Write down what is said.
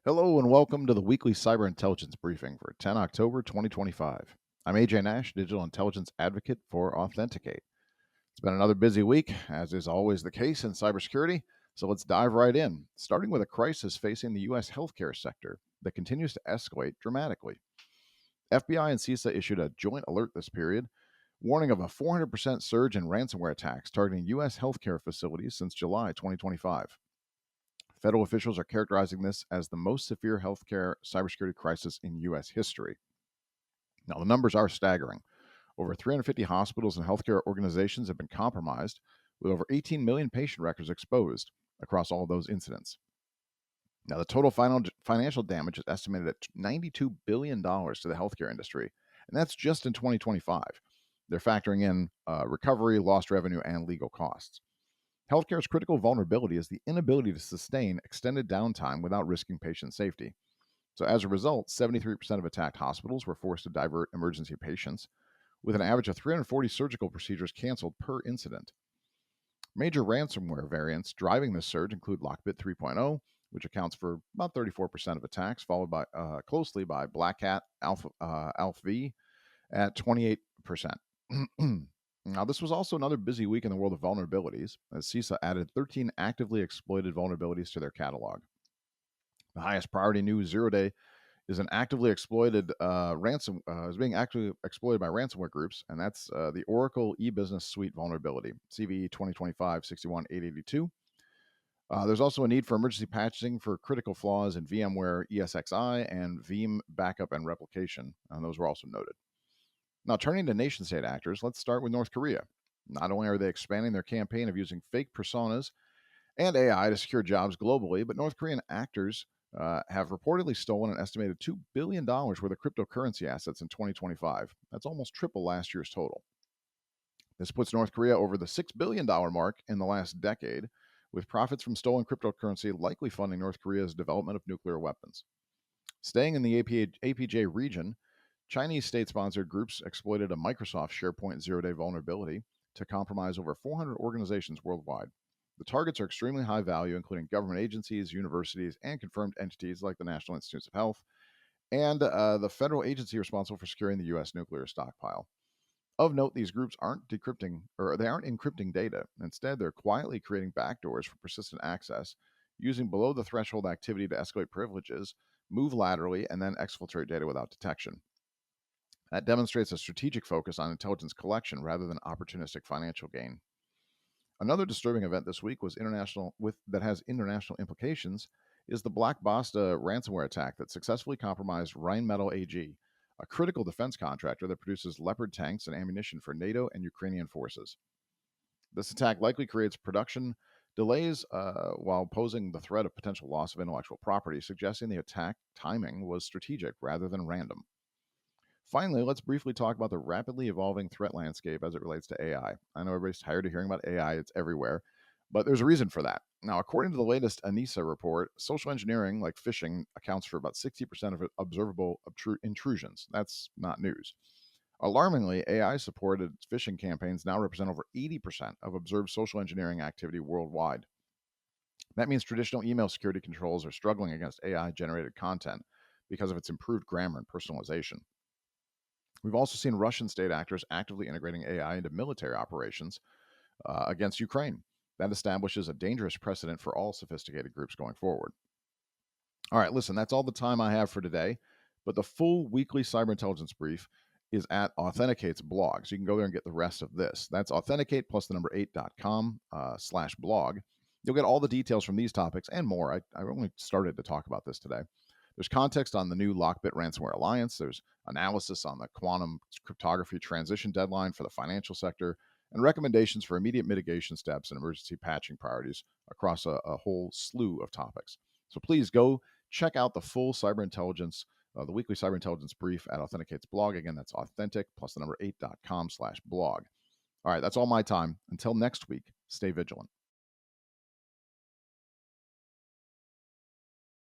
Hello and welcome to the weekly cyber intelligence briefing for 10 October 2025. I'm AJ Nash, digital intelligence advocate for Authenticate. It's been another busy week, as is always the case in cybersecurity. So let's dive right in, starting with a crisis facing the U.S. healthcare sector that continues to escalate dramatically. FBI and CISA issued a joint alert this period, warning of a 400% surge in ransomware attacks targeting U.S. healthcare facilities since July 2025. Federal officials are characterizing this as the most severe healthcare cybersecurity crisis in U.S. history. Now, the numbers are staggering. Over 350 hospitals and healthcare organizations have been compromised, with over 18 million patient records exposed across all of those incidents. Now, the total financial damage is estimated at $92 billion to the healthcare industry, and that's just in 2025. They're factoring in recovery, lost revenue, and legal costs. Healthcare's critical vulnerability is the inability to sustain extended downtime without risking patient safety. So, as a result, 73% of attacked hospitals were forced to divert emergency patients, with an average of 340 surgical procedures canceled per incident. Major ransomware variants driving this surge include Lockbit 3.0, which accounts for about 34% of attacks, followed by closely by Black Hat Alpha V at 28%. Now, this was also another busy week in the world of vulnerabilities, as CISA added 13 actively exploited vulnerabilities to their catalog. The highest priority new 0-day is an actively exploited is being actively exploited by ransomware groups, and that's the Oracle e-business suite vulnerability, CVE 2025-61882. There's also a need for emergency patching for critical flaws in VMware ESXi and Veeam backup and replication, and those were also noted. Now, turning to nation-state actors, let's start with North Korea. Not only are they expanding their campaign of using fake personas and AI to secure jobs globally, but North Korean actors have reportedly stolen an estimated $2 billion worth of cryptocurrency assets in 2025. That's almost triple last year's total. This puts North Korea over the $6 billion mark in the last decade, with profits from stolen cryptocurrency likely funding North Korea's development of nuclear weapons. Staying in the APJ region, Chinese state-sponsored groups exploited a Microsoft SharePoint 0-day vulnerability to compromise over 400 organizations worldwide. The targets are extremely high value, including government agencies, universities, and confirmed entities like the National Institutes of Health and the federal agency responsible for securing the U.S. nuclear stockpile. Of note, these groups aren't encrypting data. Instead, they're quietly creating backdoors for persistent access, using below-the-threshold activity to escalate privileges, move laterally, and then exfiltrate data without detection. That demonstrates a strategic focus on intelligence collection rather than opportunistic financial gain. Another disturbing event this week that has international implications is the Black Basta ransomware attack that successfully compromised Rheinmetall AG, a critical defense contractor that produces Leopard tanks and ammunition for NATO and Ukrainian forces. This attack likely creates production delays while posing the threat of potential loss of intellectual property, suggesting the attack timing was strategic rather than random. Finally, let's briefly talk about the rapidly evolving threat landscape as it relates to AI. I know everybody's tired of hearing about AI, it's everywhere, but there's a reason for that. Now, according to the latest ANISA report, social engineering, like phishing, accounts for about 60% of observable intrusions. That's not news. Alarmingly, AI supported phishing campaigns now represent over 80% of observed social engineering activity worldwide. That means traditional email security controls are struggling against AI generated content because of its improved grammar and personalization. We've also seen Russian state actors actively integrating AI into military operations against Ukraine. That establishes a dangerous precedent for all sophisticated groups going forward. All right, listen, that's all the time I have for today, but the full weekly cyber intelligence brief is at Authenticate's blog. So you can go there and get the rest of this. That's authenticate plus the number 8.com/blog. You'll get all the details from these topics and more. I only started to talk about this today. There's context on the new Lockbit Ransomware Alliance. There's analysis on the quantum cryptography transition deadline for the financial sector, and recommendations for immediate mitigation steps and emergency patching priorities across a whole slew of topics. So please go check out the full cyber intelligence, the weekly cyber intelligence brief at Authenticate's blog. Again, that's authentic plus the number 8.com/blog. All right, that's all my time. Until next week, stay vigilant.